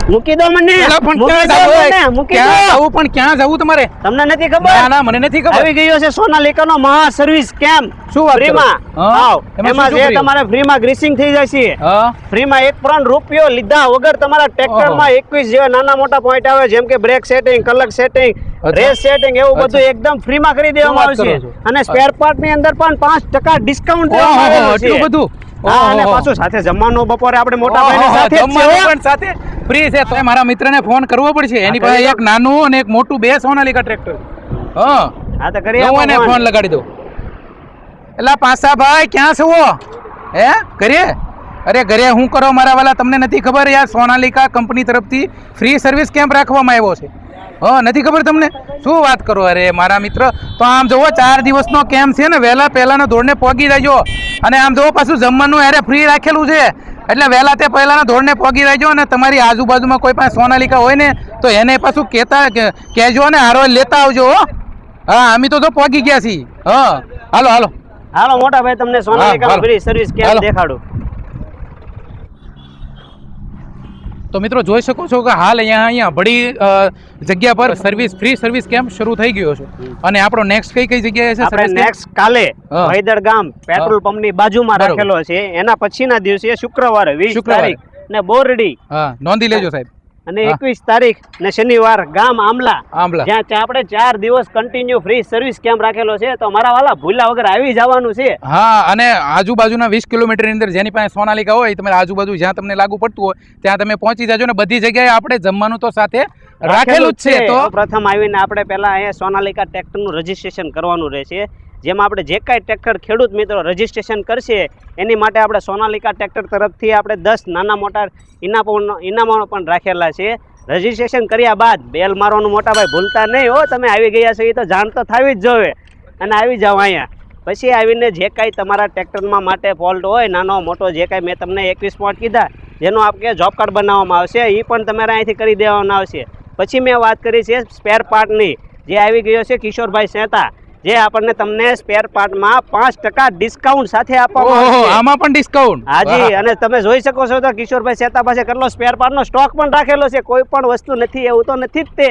મૂકી દો મને, ક્યાં જવું તમારે? તમને નથી ખબર? ના મને નથી ખબર. આવી ગયો છે સોનાલિકાનો મહા સર્વિસ કેમ્પ. શું વાત ફ્રીમાં? એમાં જે તમારે ફ્રીમાં ગ્રીસિંગ થઈ જશે. ફ્રીમાં 1 પણ રૂપિયો લીધા વગર તમારા ટ્રેક્ટરમાં 21 જેવા નાના મોટા પોઈન્ટ આવે, જેમ કે brake setting, colour setting, race setting, એવું બધું એકદમ ફ્રીમાં કરી દેવામાં આવશે. અને સ્પેર પાર્ટ ની અંદર પણ 5% ડિસ્કાઉન્ટ દેવામાં આવેલું છે. એટલું બધું? અને પાછું સાથે જમવાનું બપોરે આપણે મોટા ભાઈને સાથે જ છે. સાથે ફ્રી છે. તો મારા મિત્રને ફોન કરવો પડશે. એની પાસે એક નાનું અને એક મોટું બે સોનાલિકા ટ્રેક્ટર. હા તો કરી હું એને ફોન લગાડી દઉં. એલા પાસા ભાઈ ક્યાં છો? હે ઘરે? અરે ઘરે હું કરો મારા વાલા? તમને નથી ખબર યાર, સોનાલિકા કંપની તરફથી ફ્રી સર્વિસ કેમ્પ રાખવામાં આવ્યો છે. નથી ખબર તમને? શું વાત કરો? અરે મારા મિત્ર, તો આમ જોવો 4 દિવસનો કેમ્પ છે ને, વહેલા પહેલાનો ધોરણે પહોંચી જજો. અને આમ જોવો પાછું જમવાનું અરે ફ્રી રાખેલું છે, એટલે વહેલા તે પહેલાના ધોરણે પહોંચી રહેજો. અને તમારી આજુબાજુમાં કોઈ પાસે સોનાલિકા હોય ને તો એને પાછું કહેજો ને હારો લેતા આવજો. અમે તો પહોંચી ગયા છીએ. હાલો હાલો હાલો મોટા ભાઈ, તમને સોનાલિકા ફ્રી સર્વિસ કેમ્પ દેખાડું. તો મિત્રો જોઈ શકો છો કે હાલ અહીંયા બડી જગ્યા પર ફ્રી સર્વિસ કેમ્પ શરૂ થઈ ગયો છે. અને આપણો નેક્સ્ટ કઈ જગ્યાએ છે? આપણે નેક્સ્ટ કાલે વૈદળ ગામ પેટ્રોલ પંપ ની બાજુમાં રાખેલો છે. એના પછીના દિવસે શુક્રવારે 20 તારીખ ને બોરડી, નોંધી લેજો સાહેબ. અને 21 તારીખ ને શનિવાર ગામ આમલા, જ્યાં આપણે 4 દિવસ કન્ટિન્યુ ફ્રી સર્વિસ કેમ્પ રાખેલો છે. તો મારા વાલા ભૂલા વગર આવી જવાનું છે. અને આજુબાજુના 20 કિલોમીટરની અંદર જેની પાસે સોનાલિકા હોય, તમારે આજુબાજુ જ્યાં તમને લાગુ પડતું હોય ત્યાં તમે પહોંચી જાજો. ને બધી જગ્યાએ આપણે જમવાનું તો સાથે રાખેલું જ છે. તો પ્રથમ આવીને આપણે પહેલા અહીંયા સોનાલિકા ટ્રેક્ટરનું રજીસ્ટ્રેશન કરવાનું રહેશે. જેમાં આપણે જે કાંઈ ટ્રેક્ટર ખેડૂત મિત્રો રજીસ્ટ્રેશન કરશે એની માટે આપણે સોનાલિકા ટ્રેક્ટર તરફથી આપણે 10 નાના મોટા ઇનામો પણ રાખેલા છે. રજીસ્ટ્રેશન કર્યા બાદ બેલ મારવાનું મોટા ભાઈ ભૂલતા નહીં હો. તમે આવી ગયા છો એ તો જાણ તો થવી જ જોવે. અને આવી જાઓ અહીંયા. પછી આવીને જે કાંઈ તમારા ટ્રેક્ટરમાં માટે ફોલ્ટ હોય, નાનો મોટો, જે કાંઈ મેં તમને 21 પોઈન્ટ કીધા, જેનો આપણે જોબ કાર્ડ બનાવવામાં આવશે, એ પણ તમારે અહીંથી કરી દેવામાં આવશે. પછી મેં વાત કરી છે સ્પેર પાર્ટની, જે આવી ગયો છે કિશોરભાઈ સેતા, જે આપણને તમને સ્પેર પાર્ટમાં 5% ડિસ્કાઉન્ટ સાથે આપવામાં આવશે. આમાં પણ ડિસ્કાઉન્ટ? હાજી. અને તમે જોઈ શકો છો તો કિશોરભાઈ સેતા પાસે કેટલો સ્પેર પાર્ટનો સ્ટોક પણ રાખેલો છે. કોઈ પણ વસ્તુ નથી એવું તો નથી જ તે.